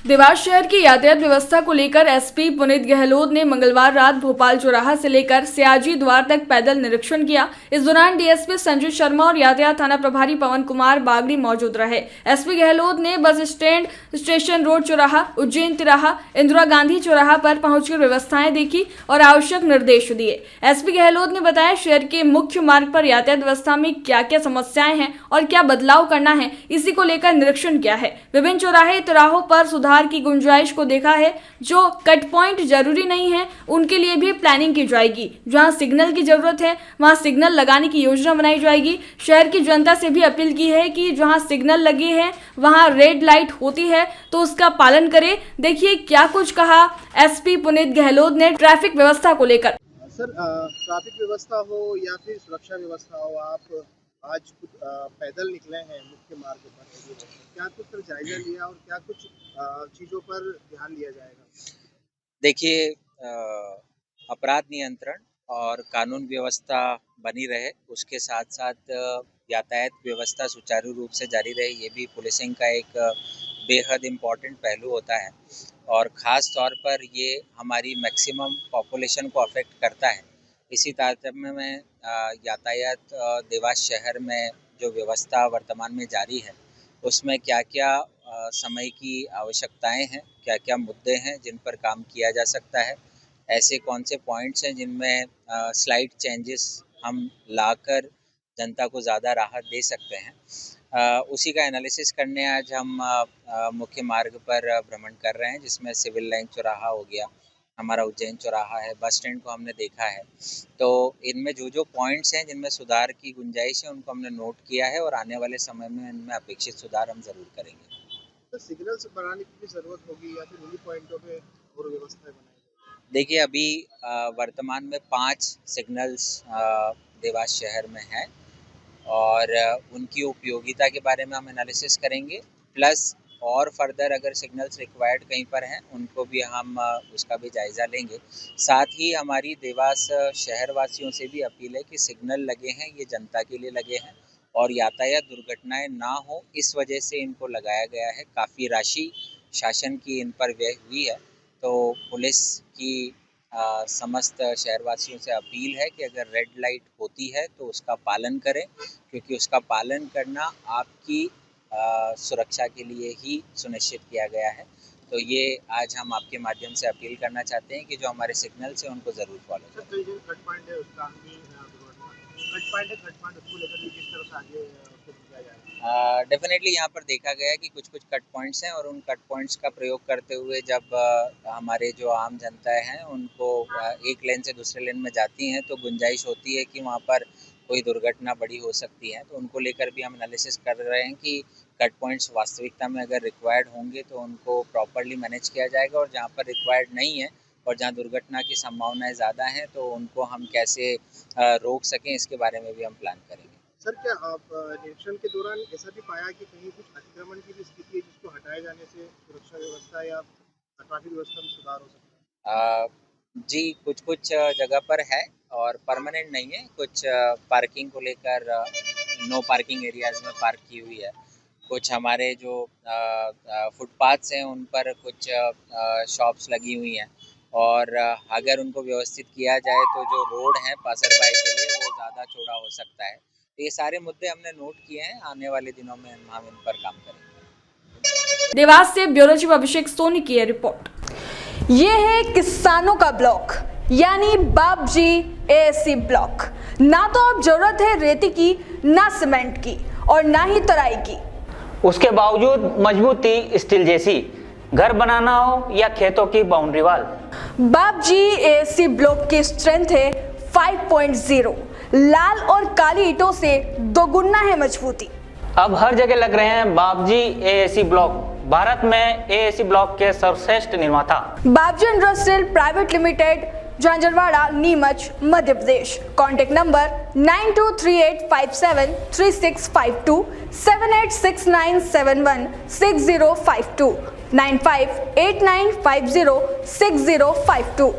देवास शहर की यातायात व्यवस्था को लेकर एसपी पुनीत गहलोत ने मंगलवार रात भोपाल चौराहा से लेकर सयाजी द्वार तक पैदल निरीक्षण किया। इस दौरान डीएसपी संजय शर्मा और यातायात थाना प्रभारी पवन कुमार बागड़ी मौजूद रहे। एसपी गहलोत ने बस स्टैंड, स्टेशन रोड चौराहा, उज्जैन तिराहा, इंदिरा गांधी चौराहा पर पहुंचकर व्यवस्थाएं देखी और आवश्यक निर्देश दिए। एसपी गहलोत ने बताया शहर के मुख्य मार्ग पर यातायात व्यवस्था में क्या क्या समस्याएं हैं और क्या बदलाव करना है, इसी को लेकर निरीक्षण किया है। विभिन्न चौराहे तिराहों पर सुधार की गुंजाइश को देखा है। जो कट पॉइंट जरूरी नहीं है उनके लिए भी प्लानिंग की जाएगी। जहां सिग्नल की जरूरत है वहां सिग्नल लगाने की योजना बनाई जाएगी। शहर की जनता से भी अपील की है कि जहां सिग्नल लगे हैं वहां रेड लाइट होती है तो उसका पालन करें। देखिए क्या कुछ कहा एसपी पुनीत गहलोत ने ट्रैफिक व्यवस्था को लेकर। सर, ट्रैफिक व्यवस्था हो या फिर सुरक्षा व्यवस्था हो, आप आज पैदल निकले हैं मुख्य मार्ग पर, क्या कुछ सर जायजा लिया और क्या कुछ चीज़ों पर ध्यान दिया जाएगा? देखिए, अपराध नियंत्रण और कानून व्यवस्था बनी रहे, उसके साथ साथ यातायात व्यवस्था सुचारू रूप से जारी रहे, ये भी पुलिसिंग का एक बेहद इम्पॉर्टेंट पहलू होता है। और ख़ास तौर पर ये हमारी मैक्सिमम पॉपुलेशन को अफेक्ट करता है। इसी तारतम्य में यातायात देवास शहर में जो व्यवस्था वर्तमान में जारी है उसमें क्या क्या समय की आवश्यकताएं हैं, क्या क्या मुद्दे हैं जिन पर काम किया जा सकता है, ऐसे कौन से पॉइंट्स हैं जिनमें स्लाइट चेंजेस हम लाकर जनता को ज़्यादा राहत दे सकते हैं। उसी का एनालिसिस करने आज हम मुख्य मार्ग पर भ्रमण कर रहे हैं, जिसमें सिविल लाइन चौराहा हो गया, हमारा उज्जैन चौराहा है, बस स्टैंड को हमने देखा है। तो इनमें जो जो पॉइंट्स हैं जिनमें सुधार की गुंजाइश है उनको हमने नोट किया है और आने वाले समय में इनमें अपेक्षित सुधार हम ज़रूर करेंगे। तो सिग्नल्स बनाने की भी ज़रूरत होगी या फिर उन्हीं पॉइंटों पे और व्यवस्थाएं बनाई जाएगी? देखिए, अभी वर्तमान में 5 सिग्नल्स देवास शहर में हैं और उनकी उपयोगिता के बारे में हम एनालिसिस करेंगे, प्लस और फर्दर अगर सिग्नल्स रिक्वायर्ड कहीं पर हैं उनको भी हम उसका भी जायज़ा लेंगे। साथ ही हमारी देवास शहर वासियों से भी अपील है कि सिग्नल लगे हैं ये जनता के लिए लगे हैं और यातायात दुर्घटनाएं ना हो इस वजह से इनको लगाया गया है। काफ़ी राशि शासन की इन पर व्यय हुई है, तो पुलिस की समस्त शहरवासियों से अपील है कि अगर रेड लाइट होती है तो उसका पालन करें, क्योंकि उसका पालन करना आपकी सुरक्षा के लिए ही सुनिश्चित किया गया है। तो ये आज हम आपके माध्यम से अपील करना चाहते हैं कि जो हमारे सिग्नल्स हैं उनको ज़रूर फॉलो करें। सर, जो कट पॉइंट है उसका कट पॉइंट उसको लेकर भी किस तरह से आगे उसको किया जाएगा? डेफिनेटली यहाँ पर देखा गया है कि कुछ कुछ कट पॉइंट्स हैं और उन कट पॉइंट्स का प्रयोग करते हुए जब हमारे जो आम जनता हैं उनको एक लेन से दूसरे लेन में जाती हैं तो गुंजाइश होती है कि वहाँ पर कोई दुर्घटना बड़ी हो सकती है। तो उनको लेकर भी हम एनालिसिस कर रहे हैं कि कट पॉइंट्स वास्तविकता में अगर रिक्वायर्ड होंगे तो उनको प्रॉपर्ली मैनेज किया जाएगा और जहाँ पर रिक्वायर्ड नहीं है और जहाँ दुर्घटना की संभावनाएं ज़्यादा हैं तो उनको हम कैसे रोक सकें इसके बारे में भी हम प्लान करेंगे। सर, क्या आप निरीक्षण के दौरान ऐसा भी पाया कि कहीं कुछ अतिक्रमण की भी स्थिति है जिसको हटाए जाने से सुरक्षा व्यवस्था या ट्रैफिक व्यवस्था में सुधार हो सकता है? जी, कुछ कुछ जगह पर है और परमानेंट नहीं है। कुछ पार्किंग को लेकर नो पार्किंग एरियाज़ में पार्क की हुई है। कुछ हमारे जो फुटपाथ्स हैं उन पर कुछ शॉप्स लगी हुई हैं और अगर उनको व्यवस्थित किया जाए तो जो रोड है पासरबाई के लिए वो ज़्यादा चौड़ा हो सकता है। तो ये सारे मुद्दे हमने नोट किए हैं, आने वाले दिनों में हम इन पर काम करेंगे। देवास से ब्यूरो चीफ अभिषेक सोनी की यह रिपोर्ट। ये है किसानों का ब्लॉक यानी बाबजी एएससी ब्लॉक। ना तो अब जरूरत है रेती की, ना सीमेंट की और ना ही तराई की, उसके बावजूद मजबूती स्टील जैसी। घर बनाना हो या खेतों की बाउंड्री वाल, बाबजी एएससी ब्लॉक की स्ट्रेंथ है 5.0। लाल और काली ईंटों से दोगुना है मजबूती। अब हर जगह लग रहे हैं बाबजी एएससी ब्लॉक, भारत में एएससी ब्लॉक के सर्वश्रेष्ठ निर्माता। Babji industrial private limited, Jhanjharwada, Neemuch, Madhya Pradesh. Contact number 9238573652, 7869716052, 9589506052।